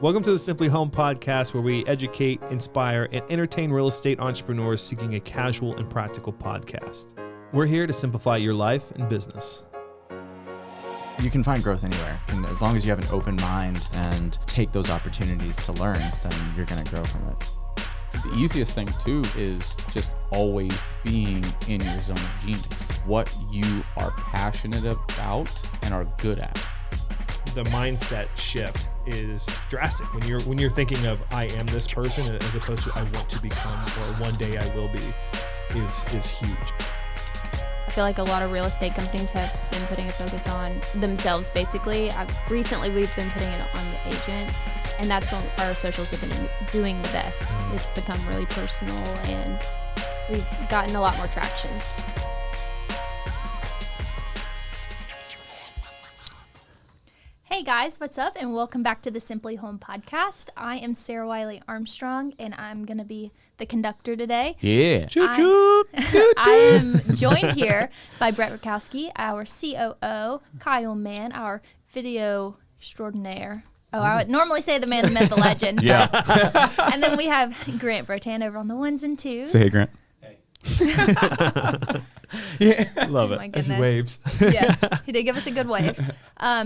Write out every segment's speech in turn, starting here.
Welcome to the simpliHOM podcast, where we educate, inspire, and entertain real estate entrepreneurs seeking a casual and practical podcast. We're here to simplify your life and business. You can find growth anywhere. And as long as you have an open mind and take those opportunities to learn, then you're going to grow from it. The easiest thing too is just always being in your zone of genius. What you are passionate about and are good at. The mindset shift is drastic when you're thinking of I am this person as opposed to I want to become or one day I will be is huge. I feel like a lot of real estate companies have been putting a focus on themselves, basically. Recently, we've been putting it on the agents, and that's when our socials have been doing the best. It's become really personal, and we've gotten a lot more traction. Hey guys, what's up? And welcome back to the simpliHOM podcast. I am Sarah Wiley Armstrong, and I'm going to be the conductor today. Yeah. I am joined here by Brett Ratkowski, our COO, Kyle Mann, our video extraordinaire. Oh, I would normally say the man, the myth, the legend. Yeah. And then we have Grant Bertan over on the ones and twos. Say hey, Grant. Yeah, love it. Oh my goodness. As waves. Yes, he did give us a good wave.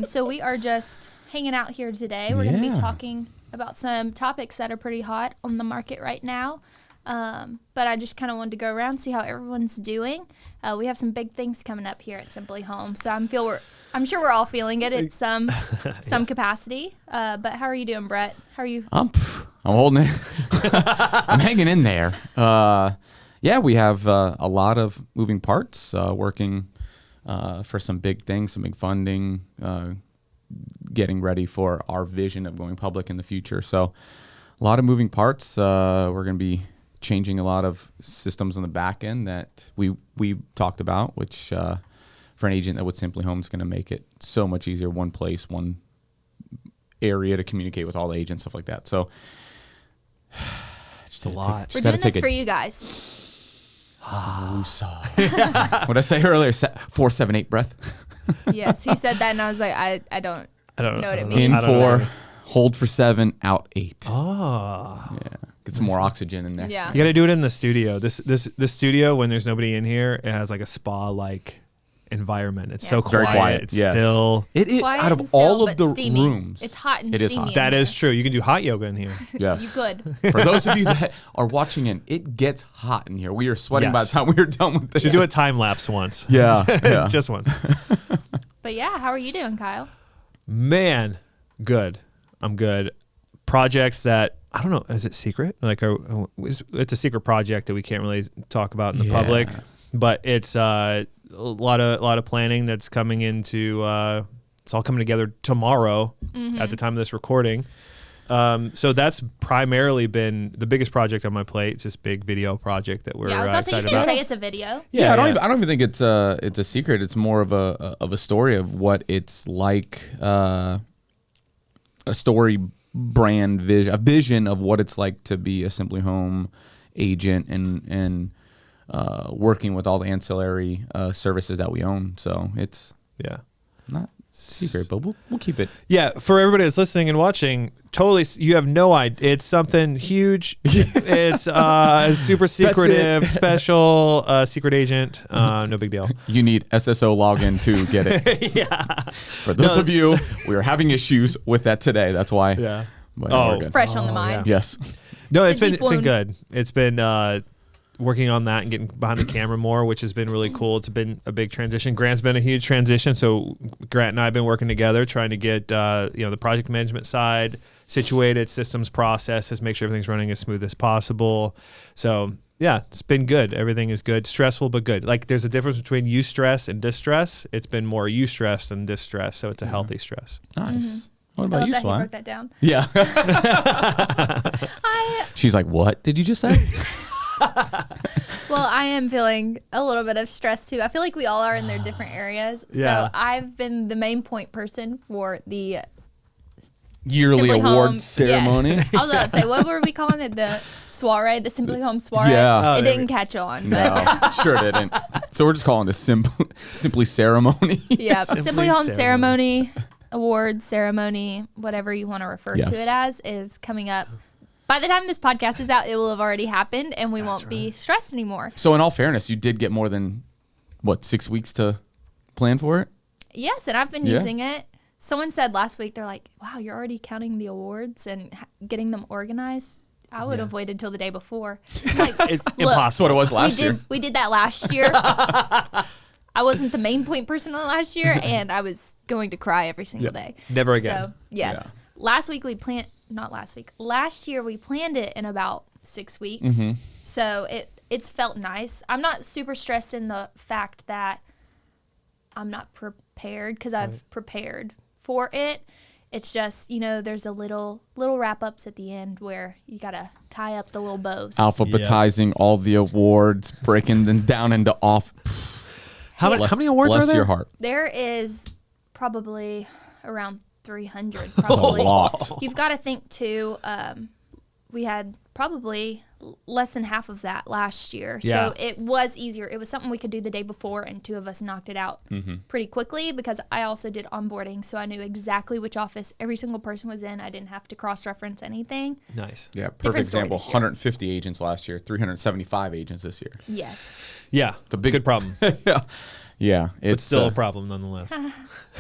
So we are just hanging out here today. We're going to be talking about some topics that are pretty hot on the market right now. But I just kind of wanted to go around, see how everyone's doing. We have some big things coming up here at simpliHOM, so I'm sure we're all feeling it at some capacity. But how are you doing, Brett? How are you? I'm holding it. I'm hanging in there. Yeah, we have a lot of moving parts, working for some big things, some big funding, getting ready for our vision of going public in the future. So a lot of moving parts. We're going to be changing a lot of systems on the back end that we talked about, which for an agent that would simpliHOM is going to make it so much easier. One place, one area to communicate with all the agents, stuff like that. So It's a lot. We're doing this for you guys. What did I say earlier? 4-7-8 breath. Yes, he said that, and I was like, I don't know what it means. In 4, hold for 7, out 8. Oh. Yeah, get some more oxygen in there. Yeah. You got to do it in the studio. This studio, when there's nobody in here, it has like a spa-like environment. It's so it's quiet. very quiet. It's Yes. still. Quiet out of and still, all of but the steamy. rooms, It's hot and it is steamy. hot. That in is here. true. You can do hot yoga in here. Yes. You could. For those of you that are watching in, it gets hot in here. We are sweating by Yes. the time we are done with this. Should do a time lapse once. Yeah. Yeah. Just once. But yeah, how are you doing, Kyle? Man, good. I'm good. Projects that I don't know. Is it secret? Like, it's a secret project that we can't really talk about in the public. But it's a lot of planning that's coming into. It's all coming together tomorrow at the time of this recording. So that's primarily been the biggest project on my plate. It's this big video project that we're Yeah, I was about to say, you excited can about. say it's a video. Yeah, I don't even think it's a secret. It's more of a story of what it's like, a story brand vision, a vision of what it's like to be a simpliHOM agent and working with all the ancillary services that we own. So it's not secret, but we'll keep it. Yeah, for everybody that's listening and watching, totally, you have no idea. It's something huge. It's super secretive, special, secret agent. No big deal. You need SSO login to get it. Yeah. For those of you, we are having issues with that today. That's why. Yeah. But Oh, we're It's good. fresh on the mind. Yes. No, It's it's a deep been wound. good. It's been working on that and getting behind the camera more, which has been really cool. It's been a big transition. Grant's been a huge transition. So Grant and I have been working together trying to get the project management side situated, systems, processes, make sure everything's running as smooth as possible. So yeah, it's been good. Everything is good. Stressful, but good. Like, there's a difference between eustress and distress. It's been more eustress than distress, so it's a healthy stress. Nice. What I about love you, that he Swan? broke that down. Yeah. She's like, what did you just say? Well, I am feeling a little bit of stress too. I feel like we all are in their different areas. Yeah. So I've been the main point person for the Yearly simpliHOM awards ceremony. Yes. I was about to say, what were we calling it? The soiree, the simpliHOM soiree. Yeah. It didn't catch on. But No, sure didn't. So we're just calling this simply ceremony. yeah, Simply simpliHOM ceremony. awards ceremony, whatever you want to refer Yes. to it as, is coming up. By the time this podcast is out, it will have already happened, and we won't be stressed anymore. So in all fairness, you did get more than, 6 weeks to plan for it? Yes, and I've been Yeah. using it. Someone said last week, they're like, wow, you're already counting the awards and getting them organized. I would have waited till the day before. I'm like, It's look, impossible. That's what it was last year. We did that last year. I wasn't the main point person on last year, and I was going to cry every single day. Never again. So, yes. Last year we planned it in about 6 weeks. Mm-hmm. So it's felt nice. I'm not super stressed in the fact that I'm not prepared because I've prepared for it. It's just, there's a little wrap ups at the end where you got to tie up the little bows. Alphabetizing all the awards, breaking them down into off. How many awards are Bless there? your heart. There is probably around 300. A Probably. lot. You've got to think too. We had probably less than half of that last year, Yeah. so it was easier. It was something we could do the day before, and two of us knocked it out pretty quickly because I also did onboarding, so I knew exactly which office every single person was in. I didn't have to cross-reference anything. Nice. Yeah, perfect Different story example. this year. 150 agents last year, 375 agents this year. Yes. Yeah. It's a good problem. Yeah, It's it's still a problem nonetheless.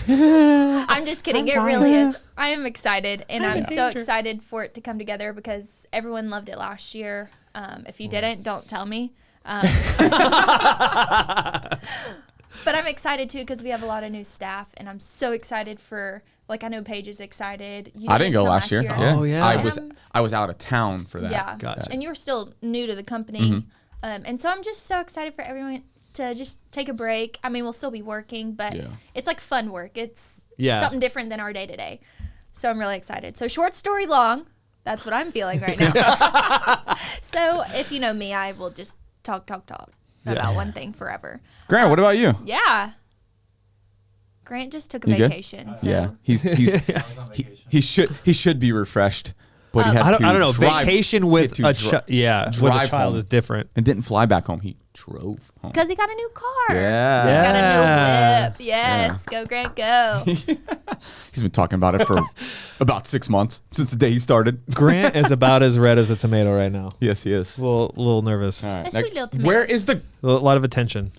I'm just kidding. It really is. I am excited, and I'm so excited for it to come together because everyone loved it last year. If you didn't, don't tell me. But I'm excited too because we have a lot of new staff, and I'm so excited for. I know Paige is excited. You I didn't go come last year. Oh, yeah. I was out of town for that. Yeah. Gotcha. And you were still new to the company, Mm-hmm. and so I'm just so excited for everyone to just take a break. I mean, we'll still be working, but Yeah. it's like fun work. It's Yeah. something different than our day to day. So I'm really excited. So short story long, that's what I'm feeling right now. So if you know me, I will just talk about one thing forever. Grant, what about you? Yeah. Grant just took a You good? vacation. So Yeah, he should be refreshed, but he had I don't to know. drive- Vacation he with had to with a drive child home. is different. and didn't fly back home. He drove home. because he got a new car. Yeah. He's got a Yeah. new whip. Yes. Go Grant, go. He's been talking about it for about 6 months since the day he started. Grant is about as red as a tomato right now. Yes, he is. A little nervous. All right. A sweet little tomato. Where is the? A lot of attention.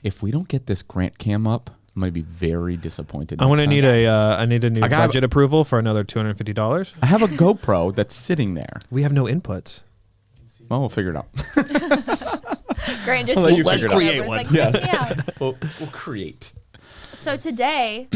If we don't get this Grant cam up, I'm gonna be very disappointed. I'm gonna next need time. I need a new I got- budget approval for another $250. I have a GoPro that's sitting there. We have no inputs. Well, we'll figure it out. Grant just I'll let keeps you looking figure it over. out. It's like, Yes. "Check me out." we'll create. So today,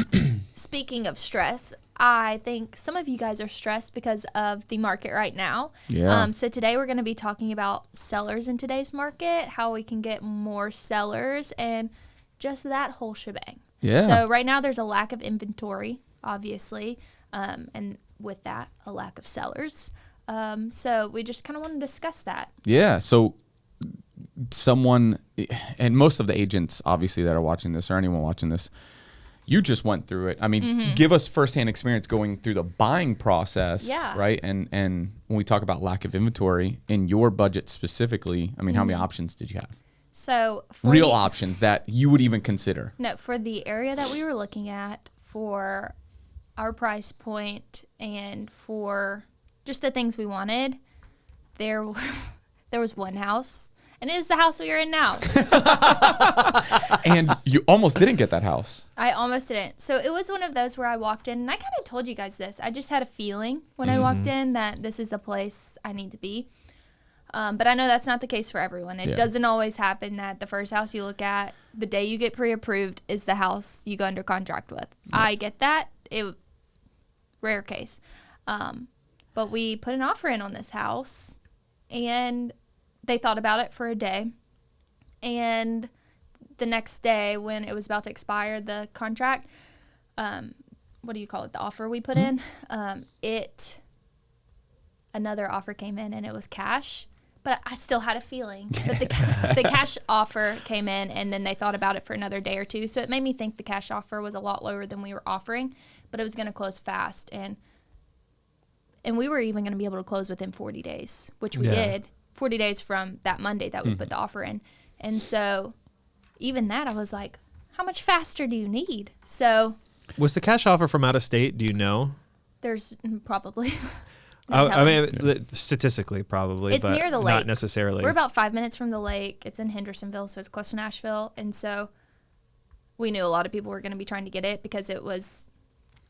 speaking of stress, I think some of you guys are stressed because of the market right now. Yeah. So today we're going to be talking about sellers in today's market, how we can get more sellers, and just that whole shebang. Yeah. So right now there's a lack of inventory, obviously, and with that, a lack of sellers. So we just kind of want to discuss that. Yeah. So someone, and most of the agents, obviously, that are watching this, or anyone watching this, you just went through it. I mean, give us firsthand experience going through the buying process, Yeah. right? And when we talk about lack of inventory in your budget specifically, I mean, how many options did you have? So for Real the- options that you would even consider. No, for the area that we were looking at, for our price point, and for just the things we wanted, there was one house, and it is the house we are in now. And you almost didn't get that house. I almost didn't. So it was one of those where I walked in, and I kind of told you guys this. I just had a feeling when I walked in that this is the place I need to be. But I know that's not the case for everyone. It Yeah. doesn't always happen that the first house you look at, the day you get pre-approved, is the house you go under contract with. I get that. Rare case. But we put an offer in on this house, and they thought about it for a day. And the next day, when it was about to expire, the contract, what do you call it? The offer we put in, another offer came in, and it was cash. But I still had a feeling that the cash offer came in, and then they thought about it for another day or two. So it made me think the cash offer was a lot lower than we were offering, but it was going to close fast. And we were even going to be able to close within 40 days, which we did. 40 days from that Monday that we put the offer in. And so even that, I was like, how much faster do you need? So Was the cash offer from out of state? Do you know? There's probably. I mean, statistically, probably. It's but near the lake. Not necessarily. We're about 5 minutes from the lake. It's in Hendersonville, so it's close to Nashville. And so we knew a lot of people were going to be trying to get it because it was,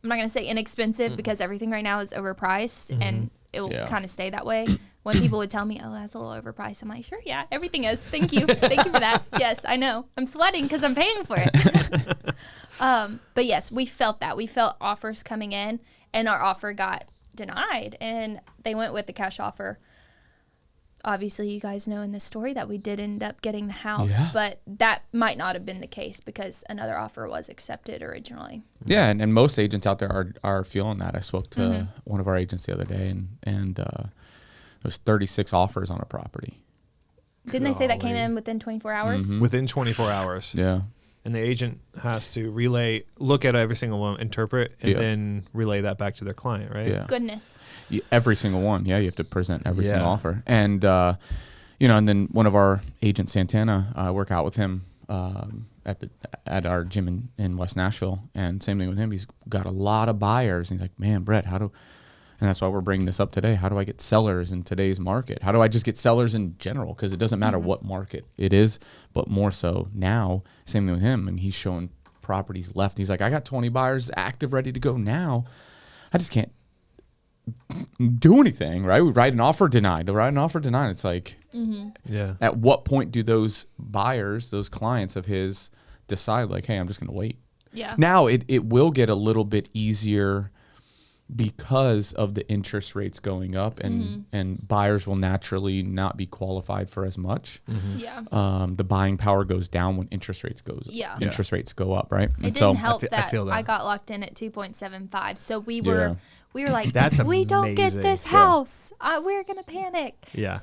I'm not going to say inexpensive because everything right now is overpriced and it will kind of stay that way. When people would tell me, oh, that's a little overpriced, I'm like, sure, yeah, everything is. Thank you. Thank you for that. Yes, I know. I'm sweating because I'm paying for it. But yes, we felt that. We felt offers coming in and our offer got denied and they went with the cash offer. Obviously, you guys know in this story that we did end up getting the house, but that might not have been the case because another offer was accepted originally. Yeah, and most agents out there are feeling that. I spoke to one of our agents the other day, and there was 36 offers on a property. Didn't they say that came in within 24 hours? Within 24 hours. Yeah. And the agent has to look at every single one, interpret, and then relay that back to their client, right? Yeah. Goodness. Every single one. Yeah, you have to present every single offer. And, and then one of our agents, Santana, I work out with him at our gym in West Nashville. And same thing with him. He's got a lot of buyers. And he's like, man, Brett, and that's why we're bringing this up today. How do I get sellers in today's market? How do I just get sellers in general? Because it doesn't matter what market it is, but more so now, same thing with him. And he's showing properties left. He's like, I got 20 buyers active, ready to go now. I just can't do anything, right? We write an offer denied. It's like, at what point do those buyers, those clients of his decide like, hey, I'm just going to wait? Yeah. Now it will get a little bit easier because of the interest rates going up and buyers will naturally not be qualified for as much. Yeah. The buying power goes down when interest rates rates go up, right? It didn't help that I got locked in at 2.75. So we were like, That's if we don't get amazing. this house, we're going to panic. Yeah.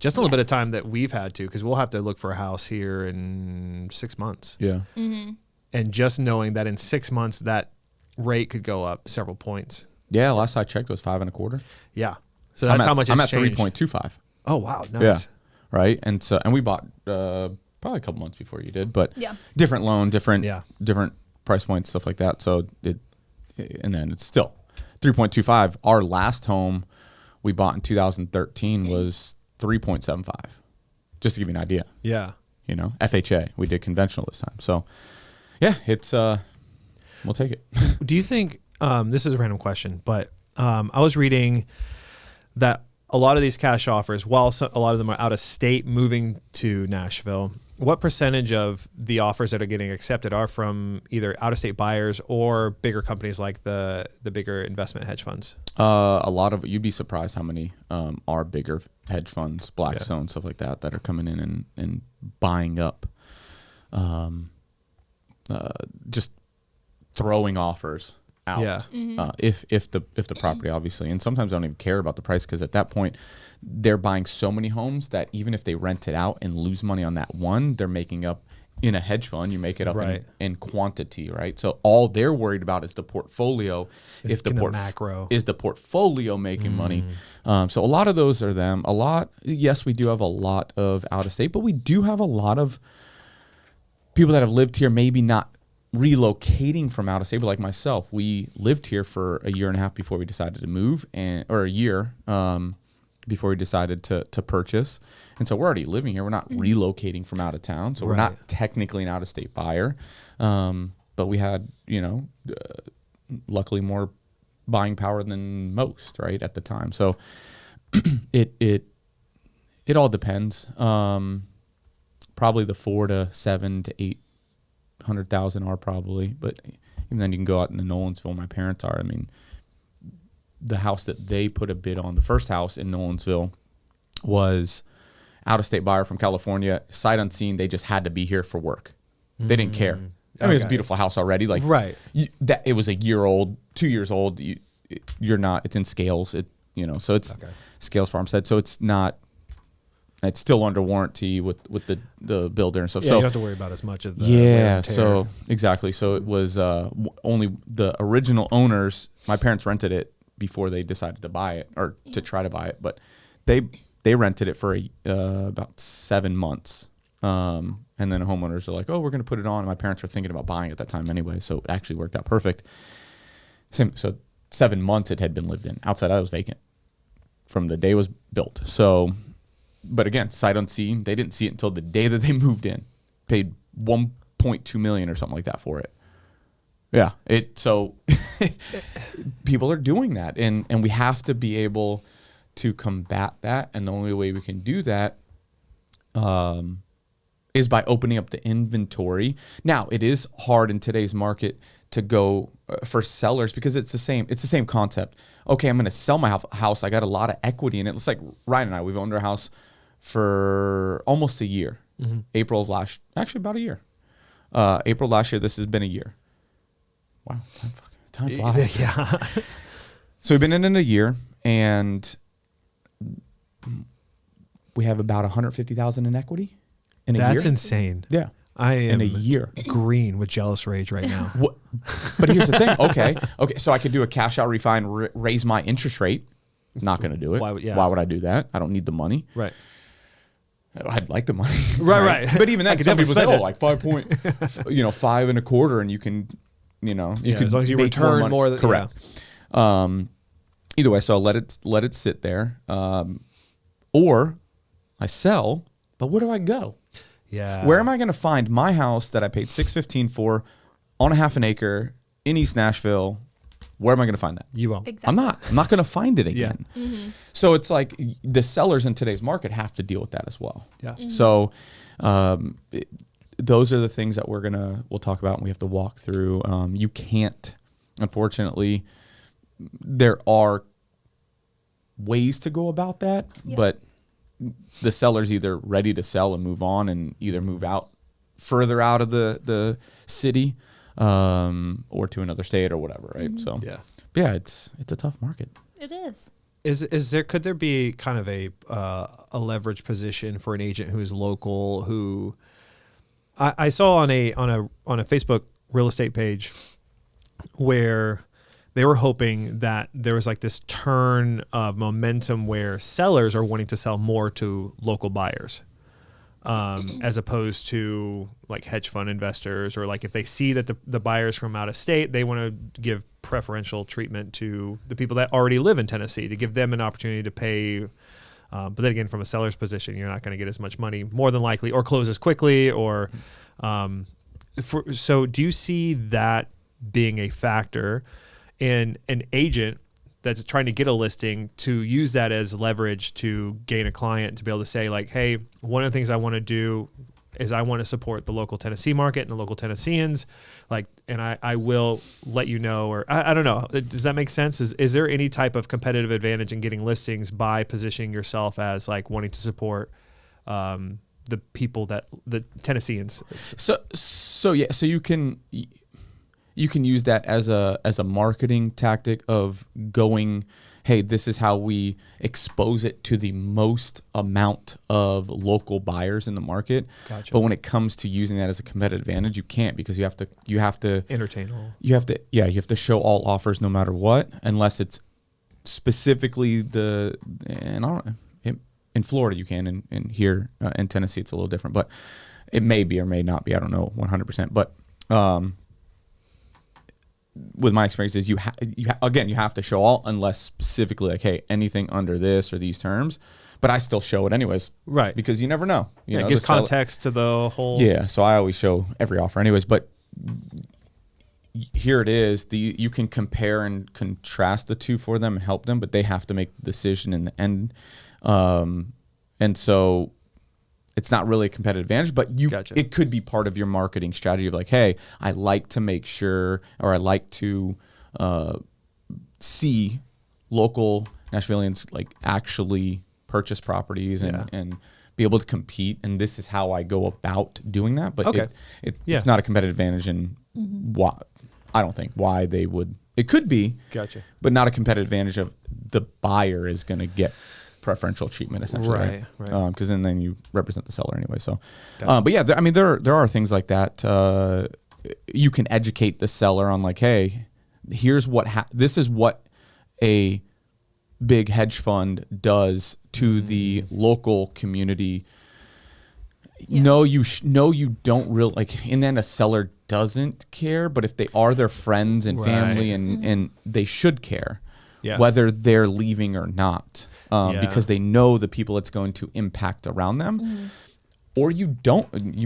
Just a little bit of time that we've had to, because we'll have to look for a house here in 6 months. Yeah. And just knowing that in 6 months that rate could go up several points. Yeah, last I checked it was 5.25. Yeah. So that's how much it's changed. I'm at 3.25. Oh wow, nice. Yeah. Right. And we bought probably a couple months before you did, but different loan, different price points, stuff like that. So and then it's still 3.25. Our last home we bought in 2013 was 3.75. Just to give you an idea. Yeah. FHA. We did conventional this time. So yeah, it's we'll take it. Do you think, this is a random question, but I was reading that a lot of these cash offers, while a lot of them are out of state moving to Nashville, what percentage of the offers that are getting accepted are from either out of state buyers or bigger companies like the bigger investment hedge funds? A lot of, you'd be surprised how many are bigger hedge funds, Blackstone, stuff like that are coming in and buying up, just throwing offers out. Yeah. If the property, obviously, and sometimes I don't even care about the price, because at that point they're buying so many homes that even if they rent it out and lose money on that one, they're making up in a hedge fund. You make it up in quantity, right? So all they're worried about is the portfolio. If the macro is the portfolio making money. So a lot of those are them. Yes, we do have a lot of out of state, but we do have a lot of people that have lived here, maybe not relocating from out of state, but like myself, we lived here for a year and a half before we decided to move, or a year before we decided to purchase. And so we're already living here. We're not relocating from out of town. So we're not technically an out of state buyer. But we had, luckily more buying power than most, right, at the time. So it all depends. Probably the 4 to 7 to 800,000 are probably, but even then you can go out into Nolensville. My parents are. I mean, the house that they put a bid on, the first house in Nolensville, was out of state buyer from California, sight unseen. They just had to be here for work. They didn't care. I mean, it was a beautiful house already. Like that, it was a year old, 2 years old. You're not. It's in Scales. So it's Scales Farmstead. So it's not. It's still under warranty with the builder and stuff. Yeah, so you don't have to worry about as much of the wear and tear. So exactly. So it was only the original owners. My parents rented it before they decided to buy it, or to try to buy it, but they rented it for about 7 months, And then homeowners are like, oh, we're going to put it on. And my parents were thinking about buying at that time anyway, so it actually worked out perfect. So 7 months it had been lived in. Outside, I was vacant from the day it was built. So, but again, sight unseen. They didn't see it until the day that they moved in. Paid $1.2 million or something like that for it. Yeah. So people are doing that, and we have to be able to combat that. And the only way we can do that is by opening up the inventory. Now, it is hard in today's market to go for sellers because it's the same concept. Okay, I'm going to sell my house. I got a lot of equity in it. It's like Ryan and I, we've owned our house for almost a year. April of about a year. April last year, this has been a year. Wow, time flies. Yeah. So we've been in it a year, and we have about $150,000 in equity in a year. That's insane. Yeah. I am in a year. green with jealous rage right now. What? But here's the thing. Okay. So I could do a cash out refi and raise my interest rate. Not going to do it. Why would I do that? I don't need the money. Right. I'd like the money. Right. But even that, some people say, like 5.5 1/4, and you can, you can as long as you return more than correct. Yeah. Either way, so I'll let it sit there, or I sell. But where do I go? Yeah. Where am I going to find my house that I paid $615 for on a half an acre in East Nashville? Where am I going to find that? You won't. Exactly. I'm not going to find it again. Yeah. So it's like the sellers in today's market have to deal with that as well. Yeah. So those are the things that we'll talk about and we have to walk through. You can't, unfortunately, there are ways to go about that, but the seller's either ready to sell and move on and either move out further out of the city or to another state or whatever, right? So yeah, it's a tough market. It is. Could there be kind of a leverage position for an agent who is local who I saw on a Facebook real estate page where they were hoping that there was like this turn of momentum where sellers are wanting to sell more to local buyers, as opposed to like hedge fund investors, or like if they see that the buyers from out of state, they want to give preferential treatment to the people that already live in Tennessee to give them an opportunity to pay. But then again, from a seller's position, you're not going to get as much money more than likely, or close as quickly, or so do you see that being a factor in an agent that's trying to get a listing to use that as leverage to gain a client, to be able to say like, hey, one of the things I want to do is I want to support the local Tennessee market and the local Tennesseans, like, and I will let you know, or I don't know. Does that make sense? Is there any type of competitive advantage in getting listings by positioning yourself as like wanting to support the people the Tennesseans? So you can use that as a marketing tactic of going, hey, this is how we expose it to the most amount of local buyers in the market. Gotcha. But when it comes to using that as a competitive advantage, you can't, because you have to entertain all. You have to show all offers no matter what, unless it's specifically in Florida you can, and here in Tennessee it's a little different, but it may be or may not be. I don't know 100%, but with my experiences, you have to show all, unless specifically like, hey, anything under this or these terms. But I still show it anyways, right? Because you never know. It gives context to the whole. Yeah, so I always show every offer anyways. But here it is. You can compare and contrast the two for them and help them, but they have to make the decision in the end. And so it's not really a competitive advantage, but it could be part of your marketing strategy of like, hey, I like to make sure, or I like to see local Nashvillians like actually purchase properties and be able to compete, and this is how I go about doing that. But it's not a competitive advantage, and why I don't think why they would. It could be, but not a competitive advantage of the buyer is going to get preferential treatment essentially, right? Because then you represent the seller anyway. So, but yeah, there are things like that. You can educate the seller on like, hey, here's what this is what a big hedge fund does to the local community. no, you don't really, like, in the end, a seller doesn't care, but if they are their friends and family and they should care whether they're leaving or not, because they know the people it's going to impact around them. Or you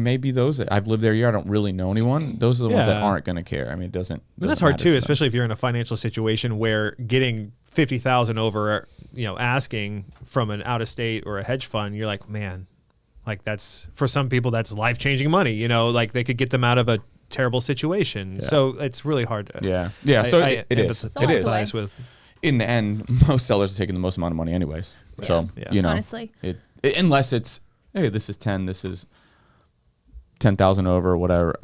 may be those that I've lived there a year, I don't really know anyone. Those are the ones that aren't going to care. I mean, it doesn't. But that's hard too, especially if you're in a financial situation where getting 50,000 over, asking from an out of state or a hedge fund, you're like, man, like that's, for some people, that's life-changing money, like they could get them out of a terrible situation. So it's really hard to. So it is. It is. With. In the end, most sellers are taking the most amount of money anyways. So, honestly, unless it's, hey, this is 10, this is 10,000 over or whatever.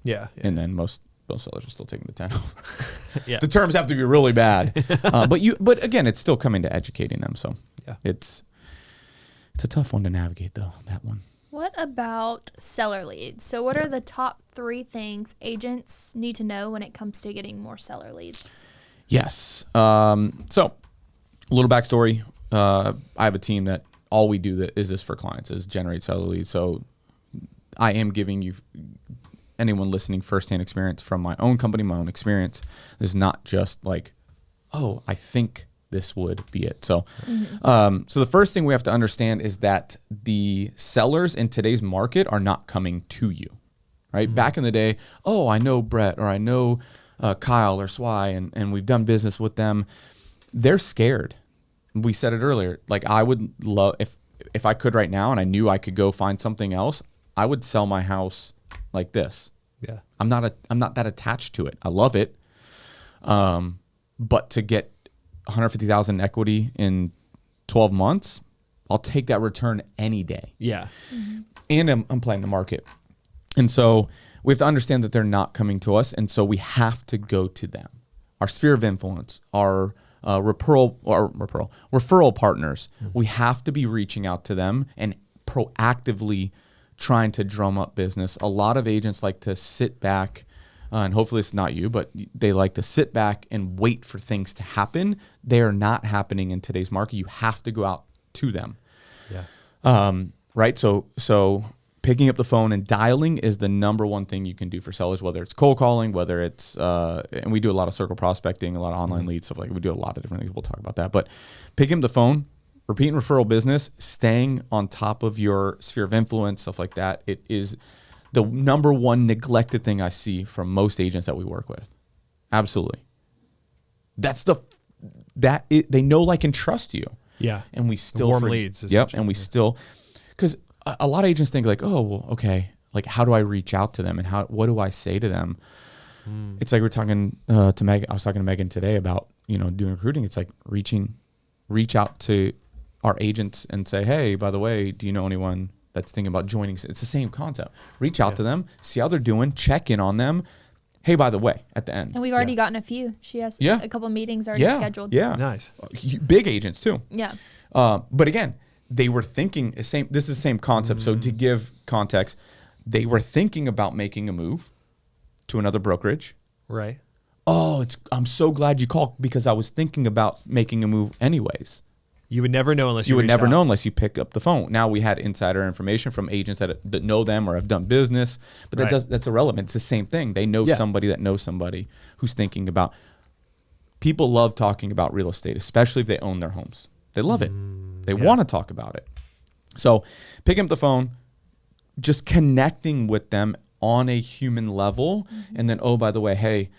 And then most sellers are still taking the 10 over. The terms have to be really bad. But again, it's still coming to educating them. So it's a tough one to navigate though, that one. What about seller leads? So what are the top 3 things agents need to know when it comes to getting more seller leads? Yes. So a little backstory. I have a team that all we do that is this for clients is generate seller leads. So I am giving you, anyone listening, firsthand experience from my own company, my own experience. This is not just like, oh, I think this would be it. So, so the first thing we have to understand is that the sellers in today's market are not coming to you, right? Back in the day, oh, I know Brett or I know Kyle or Swy and we've done business with them. They're scared. We said it earlier. Like I would love, if I could right now and I knew I could go find something else, I would sell my house like this. Yeah. I'm not that attached to it. I love it. But to get 150,000 equity in 12 months, I'll take that return any day. Yeah. And I'm playing the market. And so we have to understand that they're not coming to us. And so we have to go to them. Our sphere of influence, our referral partners, we have to be reaching out to them and proactively trying to drum up business. A lot of agents like to sit back, and hopefully it's not you, but they like to sit back and wait for things to happen. They are not happening in today's market. You have to go out to them. Right? So picking up the phone and dialing is the number one thing you can do for sellers, whether it's cold calling, whether it's, and we do a lot of circle prospecting, a lot of online leads, stuff like that. We do a lot of different things. We'll talk about that. But picking up the phone, repeat and referral business, staying on top of your sphere of influence, stuff like that. It is the number one neglected thing I see from most agents that we work with. Absolutely. They know, like, and trust you. Yeah. And we still warm leads. Yep. And we still, because a lot of agents think like, oh, well, okay, like how do I reach out to them and what do I say to them? It's like we're talking to Megan. I was talking to Megan today about, doing recruiting. It's like reach out to our agents and say, hey, by the way, do you know anyone that's thinking about joining? It's the same concept. Reach out to them, see how they're doing, check in on them. Hey, by the way, at the end. And we've already gotten a few. She has a couple meetings already scheduled. Yeah. Nice. Big agents too. Yeah. But again, they were thinking this is the same concept. So to give context, they were thinking about making a move to another brokerage. Right. Oh, I'm so glad you called because I was thinking about making a move anyways. You would never know unless you would never out. know unless you pick up the phone. Now we had insider information from agents that know them or have done business, but that's irrelevant. It's the same thing. They know somebody that knows somebody who's thinking about. People love talking about real estate, especially if they own their homes. They love it. They want to talk about it. So picking up the phone, just connecting with them on a human level, and then, oh, by the way, hey,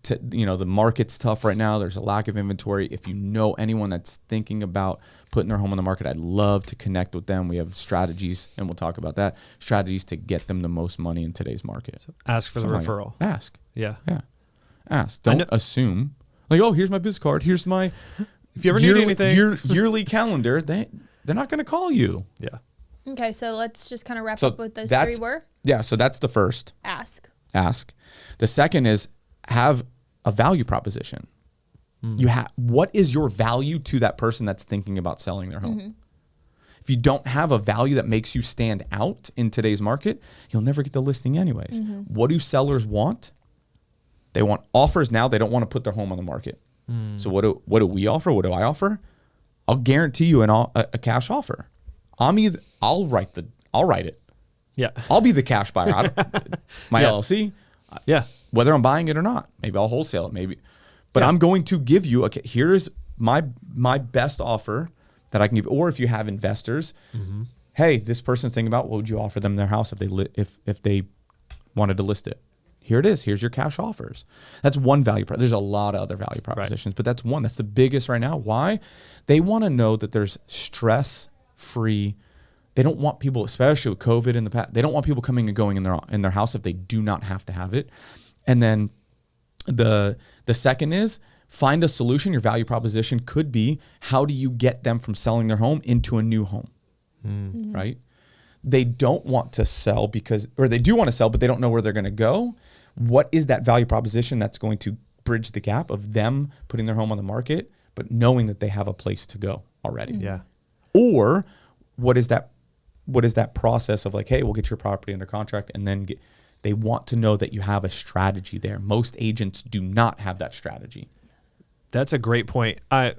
the market's tough right now. There's a lack of inventory. If you know anyone that's thinking about putting their home on the market, I'd love to connect with them. We have strategies, and we'll talk about that, strategies to get them the most money in today's market. So ask for the referral. Ask. Yeah. Ask. Don't assume. Like, oh, here's my business card. Here's my if you ever need anything, yearly calendar. They're not going to call you. Yeah. Okay, so let's just kind of wrap up with those 3 were. Yeah, so that's the first. Ask. The second is have a value proposition. What is your value to that person that's thinking about selling their home? If you don't have a value that makes you stand out in today's market, you'll never get the listing anyways. What do sellers want? They want offers now. They don't want to put their home on the market. So what do we offer? What do I offer? I'll guarantee you a cash offer. I'll write it. Yeah. I'll be the cash buyer. My Yeah. LLC, Yeah. whether I'm buying it or not, maybe I'll wholesale it, maybe. But I'm going to give you, okay, here's my best offer that I can give. Or if you have investors, hey, this person's thinking about, what would you offer them their house if they wanted to list it? Here it is. Here's your cash offers. That's one value. There's a lot of other value propositions, but that's one. That's the biggest right now. Why? They want to know that there's stress-free. They don't want people, especially with COVID in the past, they don't want people coming and going in their house if they do not have to have it. And then the second is find a solution. Your value proposition could be, how do you get them from selling their home into a new home, right? They don't want to sell or they do want to sell, but they don't know where they're going to go. What is that value proposition that's going to bridge the gap of them putting their home on the market, but knowing that they have a place to go already? Yeah. Or what is that process of like, hey, we'll get your property under contract, and then they want to know that you have a strategy there. Most agents do not have that strategy. That's a great point. I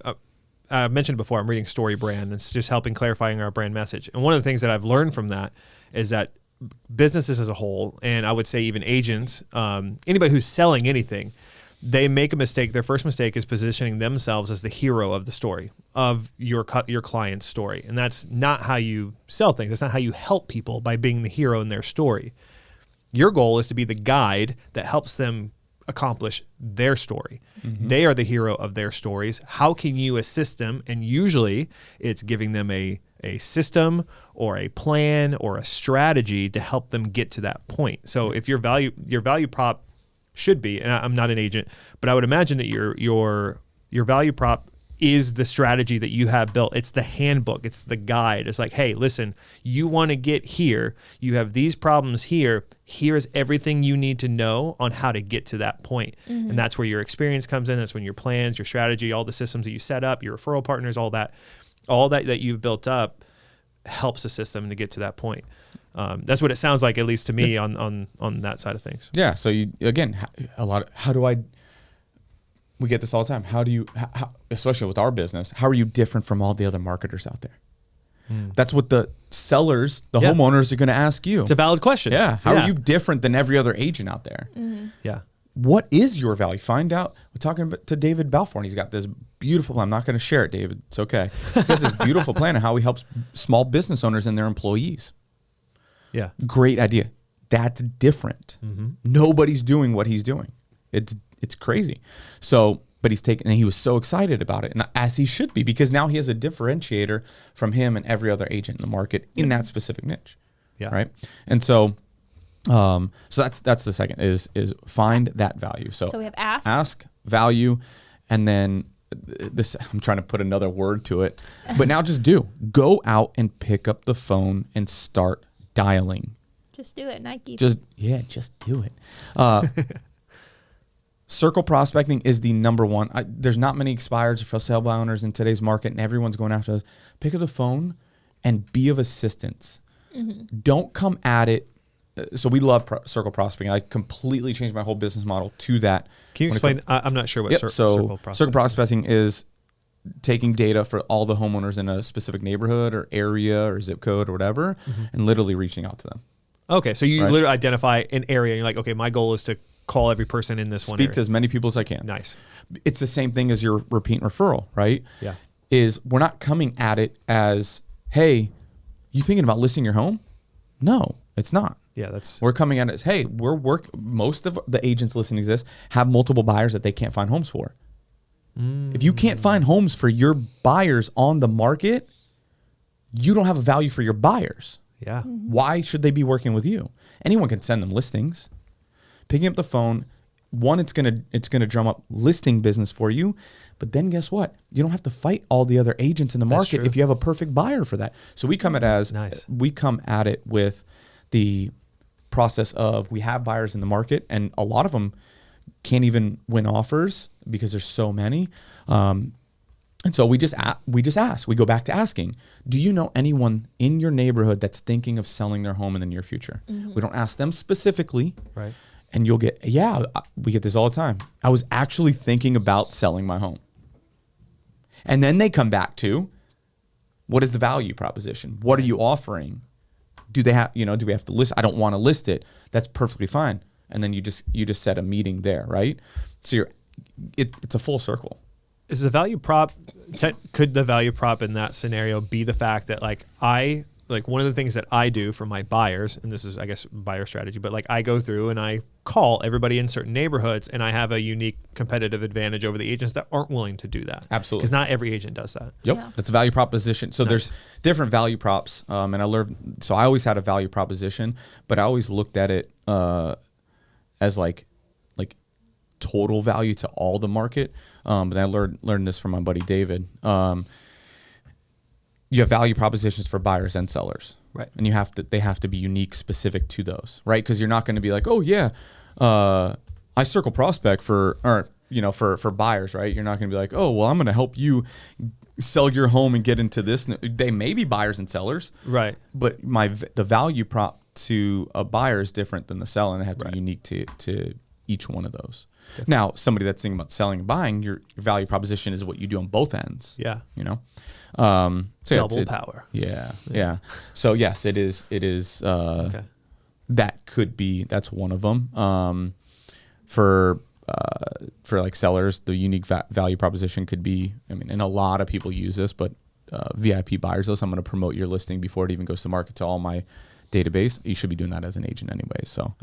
mentioned before, I'm reading Story Brand. It's just helping clarifying our brand message. And one of the things that I've learned from that is that businesses as a whole, and I would say even agents, anybody who's selling anything, they make a mistake. Their first mistake is positioning themselves as the hero of the story, of your client's story. And that's not how you sell things. That's not how you help people, by being the hero in their story. Your goal is to be the guide that helps them accomplish their story. They are the hero of their stories. How can you assist them? And usually it's giving them a system or a plan or a strategy to help them get to that point. So if your value prop should be, and I'm not an agent, but I would imagine that your value prop is the strategy that you have built. It's the handbook. It's the guide. It's like, hey, listen, you want to get here. You have these problems here. Here's everything you need to know on how to get to that point. And that's where your experience comes in. That's when your plans, your strategy, all the systems that you set up, your referral partners, all that you've built up helps the system to get to that point. That's what it sounds like, at least to me, on that side of things. Yeah. So we get this all the time. How do you, especially with our business, how are you different from all the other marketers out there? That's what the sellers, the homeowners are going to ask you. It's a valid question. Yeah. How are you different than every other agent out there? Yeah. What is your value? Find out. We're talking to David Balfour, and he's got this beautiful plan. I'm not going to share it, David. It's okay. He's got this beautiful plan of how he helps small business owners and their employees. Yeah. Great idea. That's different. Nobody's doing what he's doing. It's crazy. So, but he was so excited about it, and as he should be, because now he has a differentiator from him and every other agent in the market in that specific niche. Yeah. Right. And so that's the second is find that value. So we have ask, value, and then this, I'm trying to put another word to it, but now just go out and pick up the phone and start dialing. Just do it, Nike. Just do it. Circle prospecting is the number one. There's not many expireds for sale by owners in today's market, and everyone's going after those. Pick up the phone and be of assistance. Don't come at it. So we love circle prospecting. I completely changed my whole business model to that. Can you explain? I'm not sure what circle prospecting Circle prospecting is taking data for all the homeowners in a specific neighborhood or area or zip code or whatever, and literally reaching out to them. Okay, so you literally identify an area. And you're like, okay, my goal is to call every person in this one area. Speak to as many people as I can. Nice. It's the same thing as your repeat referral, right? Yeah. Is we're not coming at it as, hey, you thinking about listing your home? No, it's not. Yeah, that's. We're coming at it as, hey, most of the agents listening to this have multiple buyers that they can't find homes for. If you can't find homes for your buyers on the market, you don't have a value for your buyers. Yeah. Why should they be working with you? Anyone can send them listings. Picking up the phone, one, it's gonna drum up listing business for you, but then guess what? You don't have to fight all the other agents in the market if you have a perfect buyer for that. So we come at it with the process of, we have buyers in the market, and a lot of them can't even win offers because there's so many. And so we just ask. We go back to asking, do you know anyone in your neighborhood that's thinking of selling their home in the near future? We don't ask them specifically. Right. And you'll get, we get this all the time. I was actually thinking about selling my home. And then they come back to, what is the value proposition? What are you offering? do they have, do we have to list? I don't want to list it. That's perfectly fine. And then you just set a meeting there, right? So it's a full circle. Is the value prop, could the value prop in that scenario be the fact that one of the things that I do for my buyers, and this is, I guess, buyer strategy, but I go through and I call everybody in certain neighborhoods, and I have a unique competitive advantage over the agents that aren't willing to do that. Absolutely. Because not every agent does that. Yep. Yeah. That's a value proposition. So there's different value props. And I learned, so I always had a value proposition, but I always looked at it as like total value to all the market. And I learned this from my buddy David. You have value propositions for buyers and sellers, right? And they have to be unique, specific to those, right? Because you're not going to be like, oh yeah, I circle prospect for buyers, right? You're not going to be like, oh well, I'm going to help you sell your home and get into this. They may be buyers and sellers, right? But the value prop to a buyer is different than the seller, and they have to be unique to each one of those. Definitely. Now, somebody that's thinking about selling and buying, your value proposition is what you do on both ends. Yeah. So double power. Yeah. So yes, it is. Okay. That's one of them. For sellers, the unique value proposition could be, and a lot of people use this, but VIP buyers list. I'm going to promote your listing before it even goes to market to all my database. You should be doing that as an agent anyway. So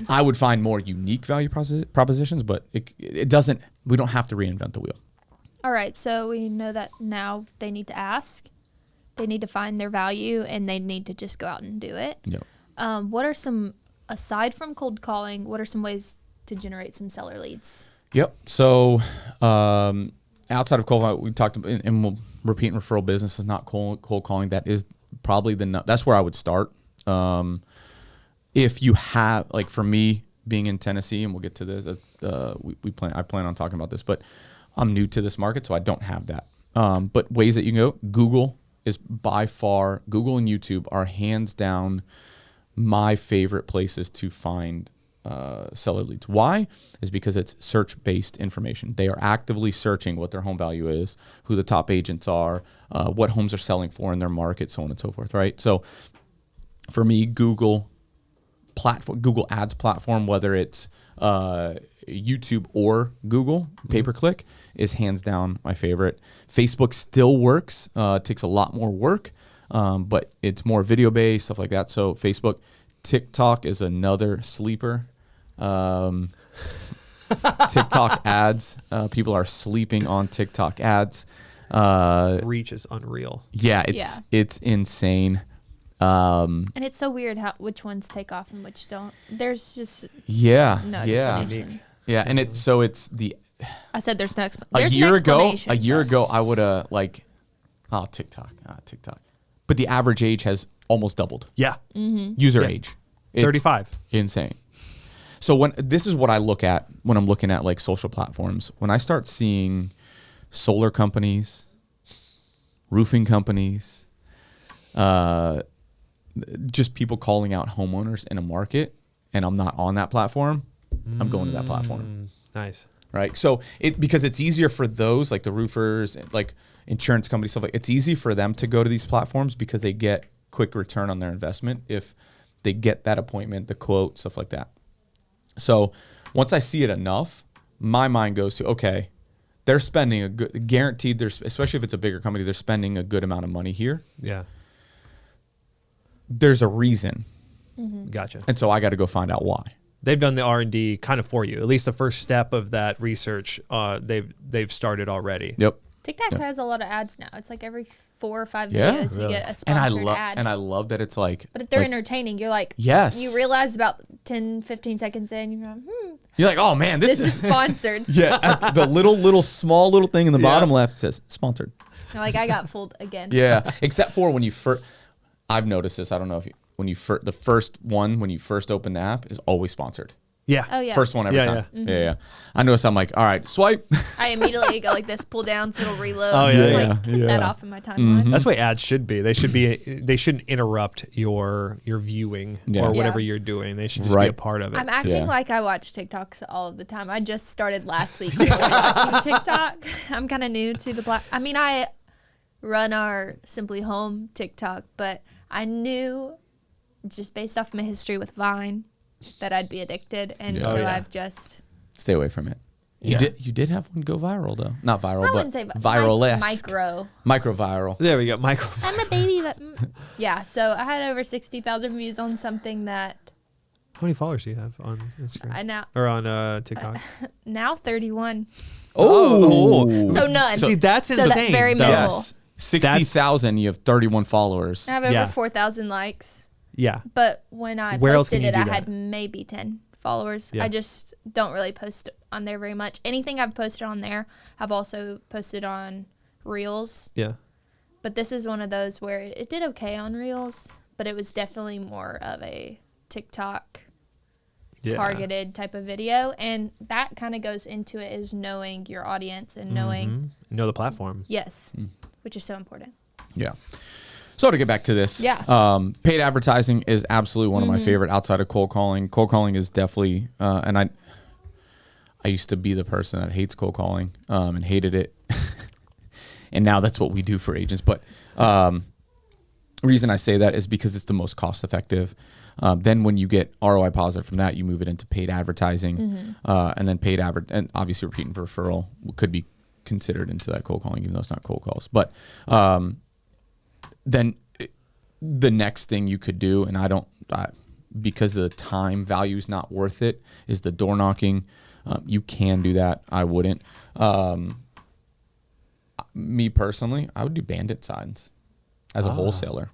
I would find more unique value propositions, but it doesn't. We don't have to reinvent the wheel. All right, so we know that now they need to ask, they need to find their value, and they need to just go out and do it. Yep. What are some, aside from cold calling, what are some ways to generate some seller leads? Yep. So outside of cold calling, we talked about, and we'll repeat and referral business is not cold calling. That is probably that's where I would start. If you have, for me being in Tennessee, and we'll get to this, I plan on talking about this, but I'm new to this market, so I don't have that. But ways that you can go, Google is by far, Google and YouTube are hands down my favorite places to find seller leads. Why? Is because it's search-based information. They are actively searching what their home value is, who the top agents are, what homes are selling for in their market, so on and so forth, right? So for me, Google Ads platform, whether it's YouTube or Google pay-per-click, is hands down my favorite. Facebook still works. It takes a lot more work, but it's more video-based, stuff like that. So Facebook. TikTok is another sleeper. TikTok ads. People are sleeping on TikTok ads. Reach is unreal. Yeah, it's insane. And it's so weird which ones take off and which don't. There's just no explanation. Yeah, and it's the. I said there's no explanation. A year ago, I would have TikTok. But the average age has almost doubled. Yeah. Mm-hmm. User age. It's 35. Insane. So this is what I look at when I'm looking at social platforms. When I start seeing solar companies, roofing companies, just people calling out homeowners in a market, and I'm not on that platform, I'm going to that platform. Nice. Right. So because it's easier for those, like the roofers, like insurance companies, stuff it's easy for them to go to these platforms because they get quick return on their investment if they get that appointment, the quote, stuff like that. So once I see it enough, my mind goes to, okay, they're spending a good, guaranteed, especially if it's a bigger company, they're spending a good amount of money here. Yeah. There's a reason. Mm-hmm. Gotcha. And so I got to go find out why. They've done the R&D kind of for you. At least the first step of that research, they've started already. Yep. TikTok has a lot of ads now. It's like every 4 or 5 videos you get a sponsored ad. And I love that it's like... But if they're entertaining, you're like... Yes. You realize about 10, 15 seconds in, you're like, You're like, oh man, this is sponsored. Yeah. The little small thing in the bottom left says sponsored. You're like, I got fooled again. Yeah. Except for when you first... I've noticed this. I don't know if the first one, when you first open the app, is always sponsored. Yeah. Oh, yeah. First one every time. Yeah. Mm-hmm. Yeah. I noticed. I'm like, all right, swipe. I immediately go like this, pull down so it'll reload. Oh, yeah, Get that off in my timeline. Mm-hmm. That's the way ads should be. They shouldn't interrupt your viewing or whatever you're doing. They should just be a part of it. I'm acting like I watch TikToks all of the time. I just started last week watching TikTok. I'm kind of new to the platform. I mean, I run our simpliHOM TikTok, but I knew just based off my history with Vine that I'd be addicted. And Yeah. so yeah. I've just... Stay away from it. Yeah. You did have one go viral though. Not viral, I but wouldn't say viral-esque. micro. Micro-viral. There we go. Michael. I'm a baby. Yeah, so I had over 60,000 views on something that How many followers do you have on Instagram? I now Or on TikTok? now 31. Oh. So none. See, that's So insane. that's very though. minimal. Yes. 60,000, you have 31 followers. I have over Yeah. 4,000 likes. Yeah. But when I Where else posted can you it, do I that? had maybe 10 followers. Yeah. I just don't really post on there very much. Anything I've posted on there, I've also posted on Reels. Yeah. But this is one of those where it did okay on Reels, but it was definitely more of a TikTok Yeah. targeted type of video. And that kind of goes into it, is knowing your audience and knowing, Know the platform. yes, which is so important. Yeah. So to get back to this, Yeah. paid advertising is absolutely one of my favorite outside of cold calling. Cold calling is definitely, and I used to be the person that hates cold calling and hated it. And now that's what we do for agents. But the reason I say that is because it's the most cost effective. Then when you get ROI positive from that, you move it into paid advertising, and then and obviously repeat and referral could be considered into that cold calling, even though it's not cold calls. But then the next thing you could do, and because the time value is not worth it, is the door knocking. You can do that. I wouldn't. Me personally, I would do bandit signs as a wholesaler.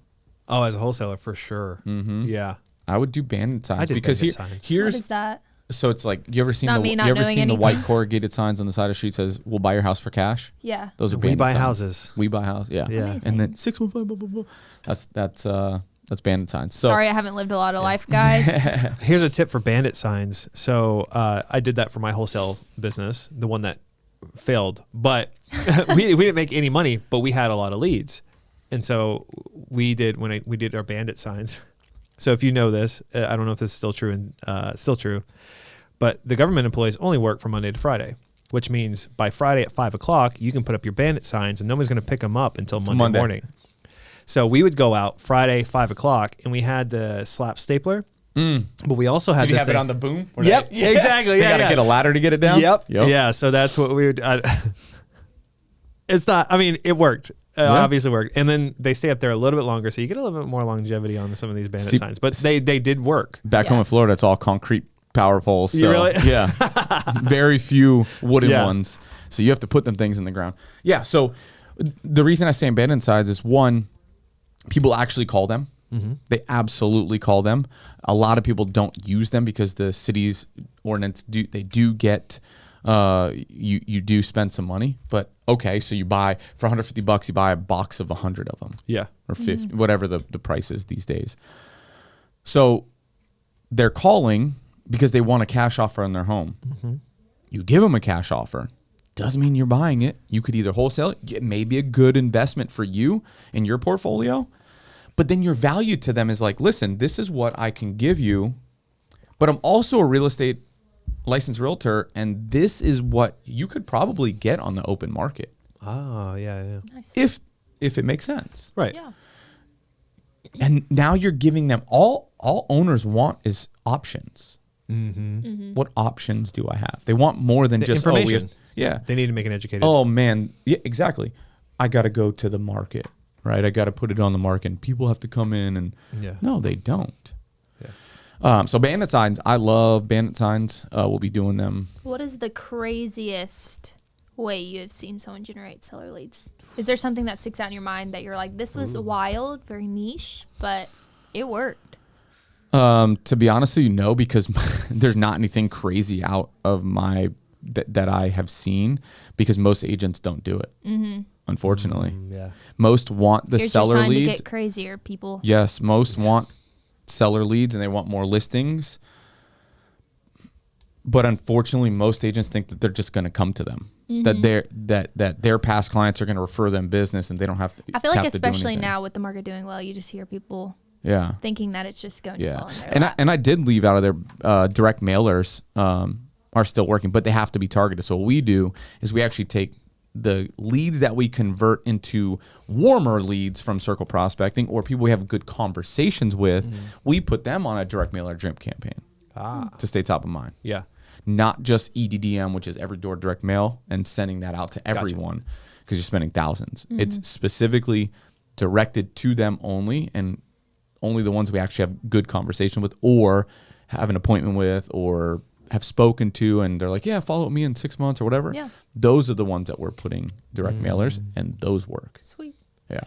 Oh, as a wholesaler, for sure. Mm-hmm. Yeah. I would do bandit signs I did because bandit signs. What here's is that? so it's like you ever seen Not the me not you ever knowing seen the anything. white corrugated signs on the side of the street says "We'll buy your house for cash." Yeah. Those are We bandit buy signs. houses. We buy house. Yeah. Yeah. Amazing. And then 615 blah blah blah. That's bandit signs. So Sorry, I haven't lived a lot of life, guys. Here's a tip for bandit signs. So I did that for my wholesale business, the one that failed. But we didn't make any money, but we had a lot of leads. And so we did we did our bandit signs. So if you know this, I don't know if this is still true and still true, but the government employees only work from Monday to Friday, which means by Friday at 5 o'clock, you can put up your bandit signs and nobody's going to pick them up until Monday morning. So we would go out Friday, 5 o'clock, and we had the slap stapler, but we also had did you this have it thing- on the boom? Yep, exactly. You Yeah, got to yeah. get a ladder to get it down. Yep. Yeah. So that's what we would. It's not. I mean, it worked. Obviously worked. And then they stay up there a little bit longer, so you get a little bit more longevity on some of these bandit signs. But they did work. Back home Yeah. in Florida, it's all concrete power poles. So, You really? Yeah. Very few wooden Yeah. ones. So you have to put them things in the ground. Yeah. So the reason I say bandit signs is one, people actually call them. They absolutely call them. A lot of people don't use them because the city's ordinance do get you do spend some money, but okay, so you buy for $150, you buy a box of 100 of them. Yeah. Or 50, whatever the price is these days. So they're calling because they want a cash offer on their home. You give them a cash offer. Doesn't mean you're buying it. You could either wholesale it. It may be a good investment for you in your portfolio, but then your value to them is like, listen, this is what I can give you, but I'm also a real estate licensed realtor, and this is what you could probably get on the open market Oh, yeah. Nice. if it makes sense. Right. Yeah. And now you're giving them all owners want is options. What options do I have? They want more than The just information. yeah. They need to make an educated. Oh man, yeah, exactly. I got to go to the market, right? I got to put it on the market, and people have to come in and Yeah. no, they don't. Yeah. So bandit signs, I love bandit signs. We'll be doing them. What is the craziest way you have seen someone generate seller leads? Is there something that sticks out in your mind that you're like, this was wild, very niche, but it worked? To be honest with you, no, because there's not anything crazy out of that I have seen, because most agents don't do it. Unfortunately, Yeah. most want the Here's seller your sign leads. to get crazier, people. Yes, most want seller leads and they want more listings. But unfortunately, most agents think that they're just going to come to them. That their past clients are going to refer them business, and they don't have to. I feel like have to do especially anything. now with the market doing well, you just hear people Yeah. thinking that it's just going to Yeah. fall in their And lap. I did leave out of their direct mailers are still working, but they have to be targeted. So what we do is we actually take the leads that we convert into warmer leads from circle prospecting or people we have good conversations with, we put them on a direct mail or drip campaign to stay top of mind. Yeah. Not just EDDM, which is every door direct mail, and sending that out to everyone because you're spending thousands. It's specifically directed to them only, and only the ones we actually have good conversation with or have an appointment with or have spoken to, and they're like, yeah, follow me in 6 months or whatever. Yeah. Those are the ones that we're putting direct mailers, and those work. Sweet. Yeah.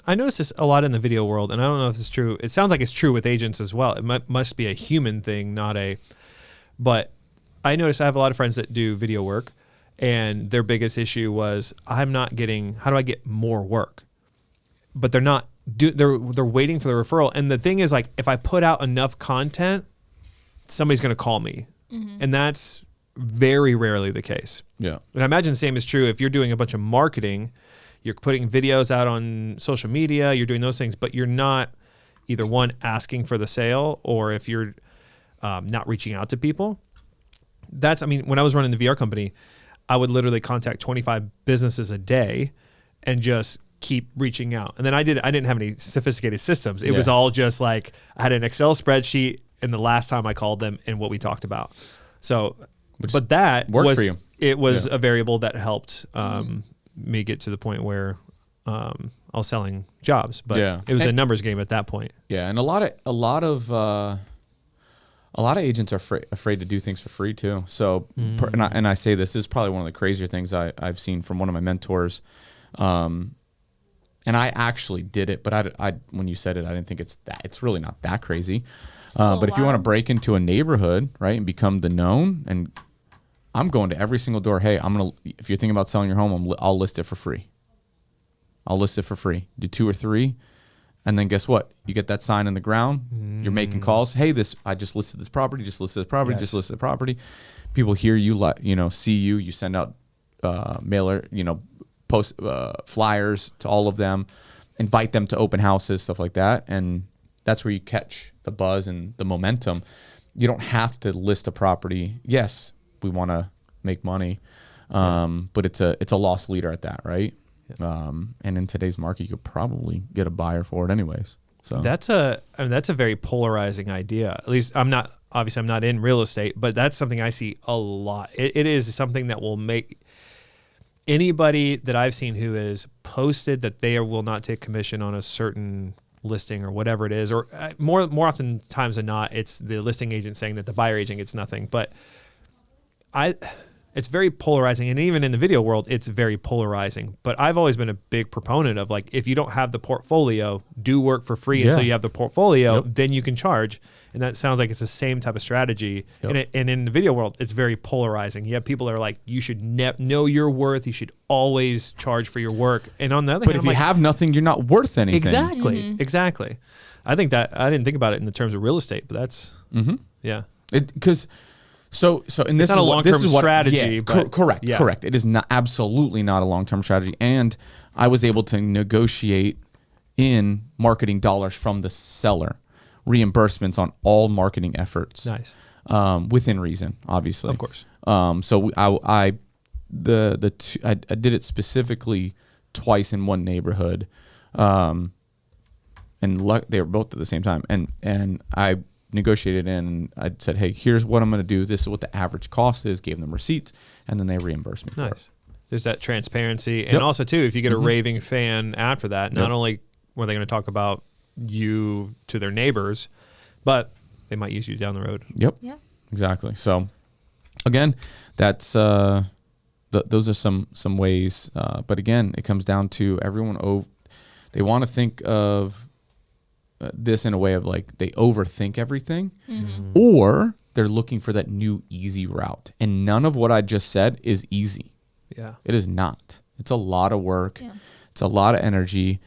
I notice this a lot in the video world, and I don't know if it's true. It sounds like it's true with agents as well. It must be a human thing, but I notice I have a lot of friends that do video work, and their biggest issue was, how do I get more work? But they're waiting for the referral. And the thing is, like, if I put out enough content, somebody's going to call me. And that's very rarely the case. Yeah. And I imagine the same is true if you're doing a bunch of marketing, you're putting videos out on social media, you're doing those things, but you're not either one asking for the sale, or if you're not reaching out to people. When I was running the VR company, I would literally contact 25 businesses a day and just keep reaching out. And then I didn't have any sophisticated systems. It was all just like, I had an Excel spreadsheet and the last time I called them and what we talked about. So, but that worked for you. It was a variable that helped me get to the point where I was selling jobs, but it was a numbers game at that point. Yeah. And a lot of agents are afraid to do things for free too. So, and I say this is probably one of the crazier things I've seen from one of my mentors. And I actually did it, but I when you said it, I didn't think it's really not that crazy. But if you want to break into a neighborhood, right, and become the known, and I'm going to every single door. Hey, if you're thinking about selling your home, I'll list it for free. I'll list it for free. Do 2 or 3. And then guess what? You get that sign in the ground. You're making calls. Hey, I just listed this property. Just listed this property. Just listed the property. People hear you, see you. You send out mailer, post flyers to all of them, invite them to open houses, stuff like that. And that's where you catch the buzz and the momentum. You don't have to list a property. Yes, we want to make money, but it's a loss leader at that, right? And in today's market, you could probably get a buyer for it anyways. So that's a very polarizing idea. At least I'm not in real estate, but that's something I see a lot. It is something that will make anybody that I've seen who has posted that they will not take commission on a certain listing or whatever it is, or more often times than not, it's the listing agent saying that the buyer agent gets nothing. But it's very polarizing, and even in the video world, it's very polarizing. But I've always been a big proponent of, like, if you don't have the portfolio, do work for free until you have the portfolio, then you can charge. And that sounds like it's the same type of strategy. And in the video world, it's very polarizing. You have people that are like, you should know your worth. You should always charge for your work. And on the other hand, if you have nothing, you're not worth anything. Exactly. I think that I didn't think about it in the terms of real estate, but that's because. So and this is not a long-term strategy. But correct. It is not absolutely not a long-term strategy. And I was able to negotiate in marketing dollars from the seller, reimbursements on all marketing efforts. Nice. Within reason, obviously. Of course. So I did it specifically twice in one neighborhood, and they were both at the same time. And I negotiated in, and I said, hey, here's what I'm going to do. This is what the average cost is. Gave them receipts, and then they reimbursed me for it. There's that transparency. And also, too, if you get a raving fan after that, not only were they going to talk about you to their neighbors, but they might use you down the road. Yep. Yeah. Exactly. So, again, that's those are some ways. But again, it comes down to everyone. They want to think of this in a way of like they overthink everything, or they're looking for that new easy route. And none of what I just said is easy. Yeah, it is not. It's a lot of work. Yeah. It's a lot of energy,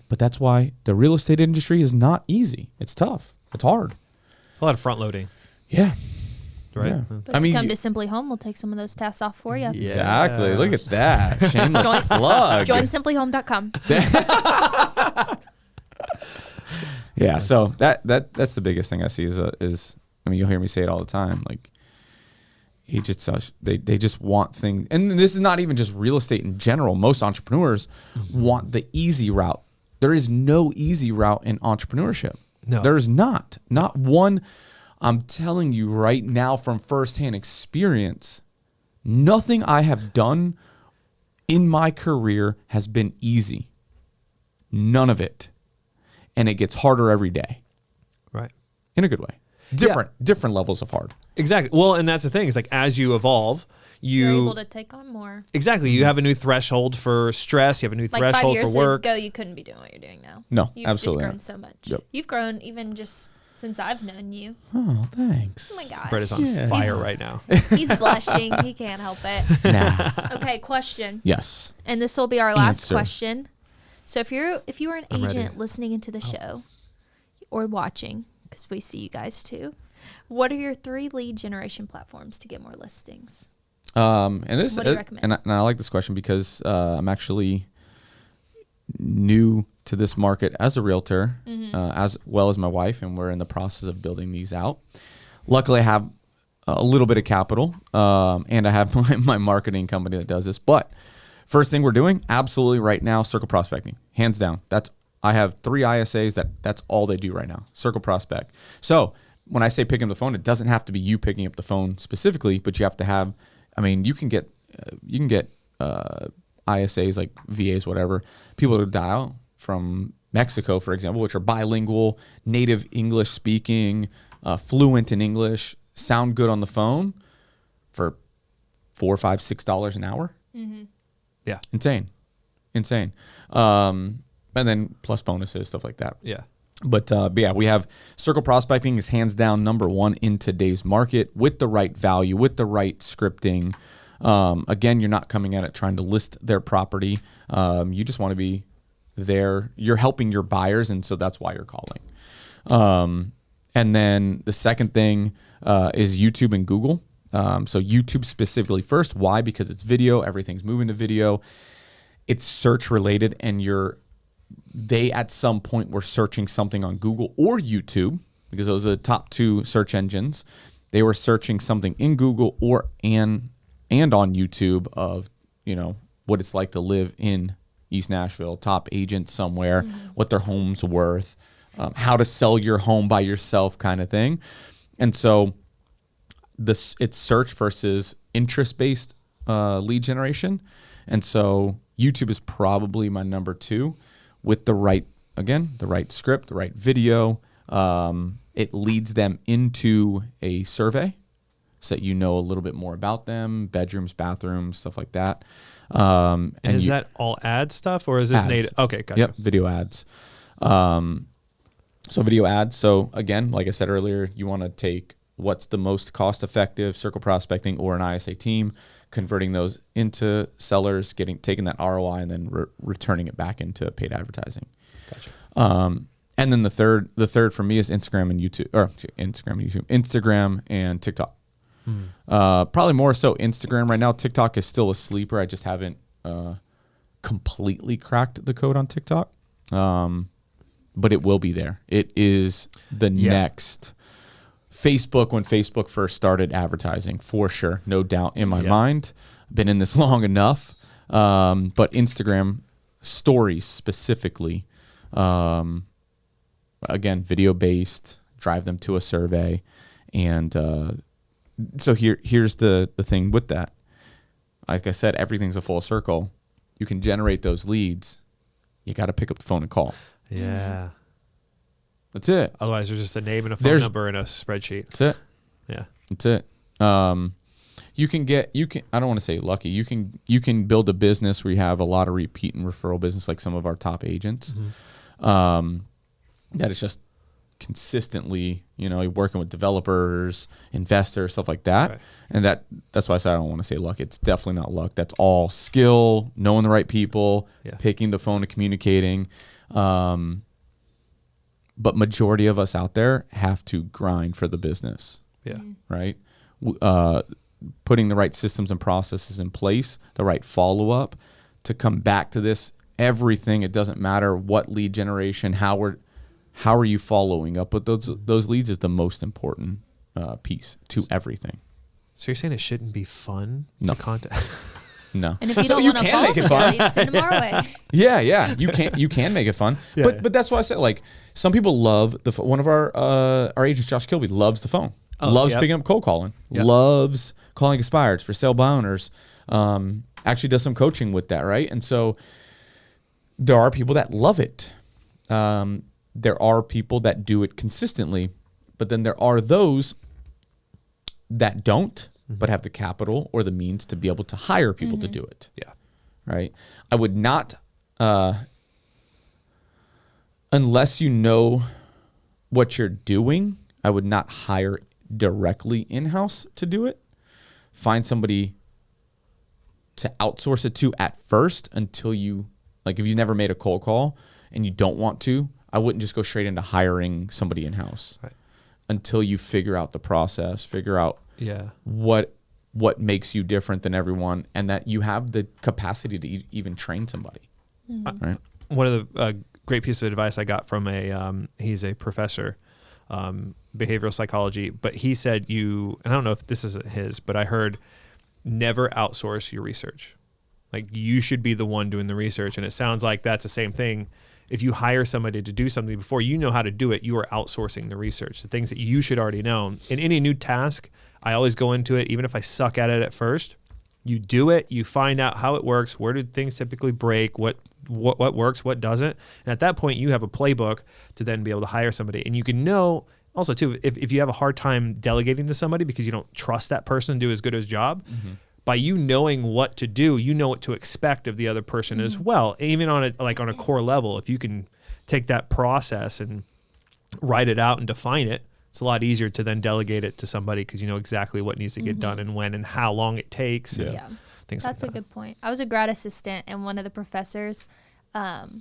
but that's why the real estate industry is not easy. It's tough. It's hard. It's a lot of front loading. Yeah. Right. Yeah. But if you come to simpliHOM, we'll take some of those tasks off for you. Yeah. Exactly. Look at that. Shameless plug. Join simpliHOM.com. Yeah, so that's the biggest thing I see is you'll hear me say it all the time. Like, agents, they just want things. And this is not even just real estate in general. Most entrepreneurs want the easy route. There is no easy route in entrepreneurship. No. There's not one. I'm telling you right now from firsthand experience, nothing I have done in my career has been easy. None of it. And it gets harder every day. Right. In a good way. Different levels of hard. Exactly. Well, and that's the thing. It's like as you evolve, you're able to take on more. Exactly. You have a new threshold for stress. You have a new Like threshold 5 years for work. ago, you couldn't be doing what you're doing now. No, You've absolutely just grown not. so much. Yep. You've grown even just since I've known you. Oh, thanks. Oh my gosh. Brett is on fire right now. He's blushing. He can't help it. Nah. Okay, question. Yes. And this will be our last Answer. question. So if you were an I'm agent ready. listening into the show or watching, because we see you guys too, what are your 3 lead generation platforms to get more listings? And this, What do you recommend? and I like this question because I'm actually new to this market as a realtor, as well as my wife, and we're in the process of building these out. Luckily, I have a little bit of capital, and I have my marketing company that does this. But first thing we're doing, absolutely right now, circle prospecting, hands down. I have 3 ISAs that's all they do right now, circle prospect. So when I say picking up the phone, it doesn't have to be you picking up the phone specifically, but you have to have. I mean, you can get ISAs like VAs, whatever, people who dial from Mexico, for example, which are bilingual, native English speaking, fluent in English, sound good on the phone for $4, $5, $6 an hour. Mm-hmm. Yeah. Insane. And then plus bonuses, stuff like that. Yeah. But yeah, we have circle prospecting is hands down number 1 in today's market with the right value, with the right scripting. Again, you're not coming at it trying to list their property. You just want to be there. You're helping your buyers, and so that's why you're calling. And then the second thing is YouTube and Google. So YouTube specifically first. Why? Because it's video. Everything's moving to video. It's search related, and they at some point were searching something on Google or YouTube, because those are the top 2 search engines. They were searching something in Google and on YouTube of, what it's like to live in East Nashville, top agent somewhere, what their home's worth, how to sell your home by yourself kind of thing. And so it's search versus interest-based lead generation. And so YouTube is probably my number 2 with the right script, the right video. It leads them into a survey so that you know a little bit more about them, bedrooms, bathrooms, stuff like that. And is that all ad stuff, or is this ads. native? Okay, gotcha. Yep, video ads. So video ads. So again, like I said earlier, you want to take what's the most cost-effective circle prospecting or an ISA team, converting those into sellers, taking that ROI, and then returning it back into paid advertising. Gotcha. And then the third for me is Instagram and TikTok. Probably more so Instagram right now. TikTok is still a sleeper. I just haven't completely cracked the code on TikTok, but it will be there. It is the next Facebook when Facebook first started advertising, for sure, no doubt in my mind. Been in this long enough, but Instagram stories specifically, again, video based, drive them to a survey, and so here's the thing with that. Like I said, everything's a full circle. You can generate those leads. You got to pick up the phone and call. Yeah. That's it. Otherwise, there's just a name and a phone number and a spreadsheet. That's it. Yeah. That's it. You can I don't want to say lucky. You can build a business where you have a lot of repeat and referral business, like some of our top agents. That is just consistently, working with developers, investors, stuff like that. Right. And that's why I said I don't want to say luck. It's definitely not luck. That's all skill, knowing the right people, picking the phone and communicating. But majority of us out there have to grind for the business. Yeah. Right. Putting the right systems and processes in place, the right follow-up to come back to this, everything. It doesn't matter what lead generation, how are you following up with those leads is the most important piece to everything. So you're saying it shouldn't be fun? No. To contact. No. And if you So don't you want to can follow make it them, fun. you send them our way. Yeah. You can make it fun. Yeah, but yeah. but that's why I said, like, some people love one of our agents, Josh Kilby, loves the phone. Loves picking up cold calling. Yep. Loves calling expireds for sale by owners. Actually does some coaching with that, right? And so there are people that love it. There are people that do it consistently, but then there are those that don't, but have the capital or the means to be able to hire people to do it. Yeah. Right. I would not, unless you know what you're doing, I would not hire directly in-house to do it. Find somebody to outsource it to at first until you, like, if you never made a cold call and you don't want to, I wouldn't just go straight into hiring somebody in-house until you figure out the process, figure out what makes you different than everyone, and that you have the capacity to even train somebody. Right. One of the great pieces of advice I got from he's a professor, behavioral psychology, but he said and I don't know if this isn't his, but I heard never outsource your research. Like, you should be the one doing the research. And it sounds like that's the same thing. If you hire somebody to do something before you know how to do it, you are outsourcing the research, the things that you should already know. In any new task, I always go into it, even if I suck at it at first, you do it, you find out how it works, where do things typically break, what works, what doesn't. And at that point, you have a playbook to then be able to hire somebody. And you can know also too, if you have a hard time delegating to somebody because you don't trust that person to do as good as job, by you knowing what to do, you know what to expect of the other person as well. Even on a core level, if you can take that process and write it out and define it, it's a lot easier to then delegate it to somebody because you know exactly what needs to get done and when and how long it takes. And things That's like a that. good point. I was a grad assistant, and one of the professors that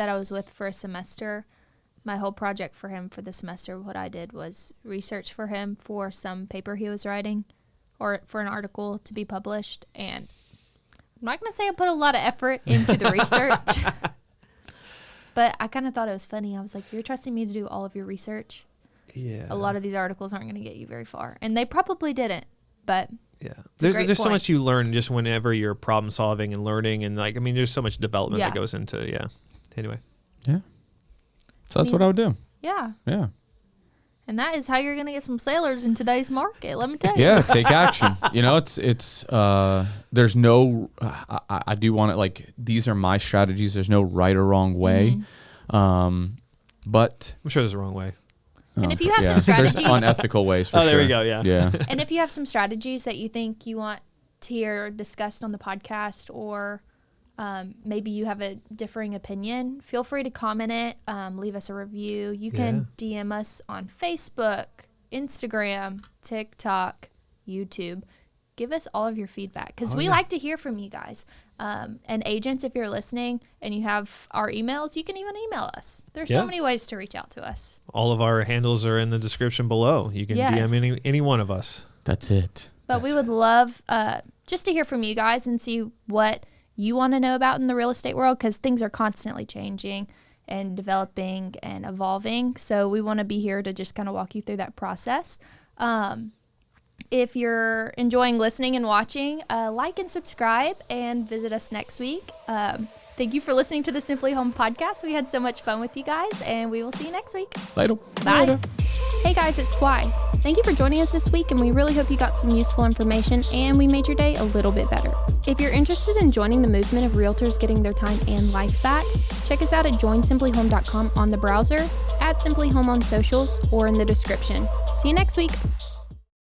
I was with for a semester, my whole project for him for the semester, what I did was research for him for some paper he was writing or for an article to be published. And I'm not going to say I put a lot of effort into the research, but I kind of thought it was funny. I was like, you're trusting me to do all of your research? Yeah. A lot of these articles aren't going to get you very far. And they probably didn't, but there's so much you learn just whenever you're problem solving and learning. And there's so much development that goes into, Anyway. Yeah. So that's what I would do. Yeah. Yeah. And that is how you're going to get some sailors in today's market. Let me tell you. Yeah, take action. There's no, I do want to, like, these are my strategies. There's no right or wrong way. But I'm sure there's a wrong way. And if you have some strategies. There's unethical ways for sure. Oh, there we go. Yeah. Yeah. And if you have some strategies that you think you want to hear discussed on the podcast, or maybe you have a differing opinion, feel free to comment it. Leave us a review. You can DM us on Facebook, Instagram, TikTok, YouTube. Give us all of your feedback because we like to hear from you guys. And agents, if you're listening and you have our emails, you can even email us. There's so many ways to reach out to us. All of our handles are in the description below. You can DM any one of us. That's it. But we would love just to hear from you guys and see what you want to know about in the real estate world, because things are constantly changing and developing and evolving. So we want to be here to just kind of walk you through that process. If you're enjoying listening and watching, like and subscribe and visit us next week. Thank you for listening to the simpliHOM podcast. We had so much fun with you guys, and we will see you next week. Later. Bye. Later. Hey guys, it's Swy. Thank you for joining us this week, and we really hope you got some useful information and we made your day a little bit better. If you're interested in joining the movement of realtors getting their time and life back, check us out at joinsimplihome.com on the browser, at simpliHOM on socials, or in the description. See you next week.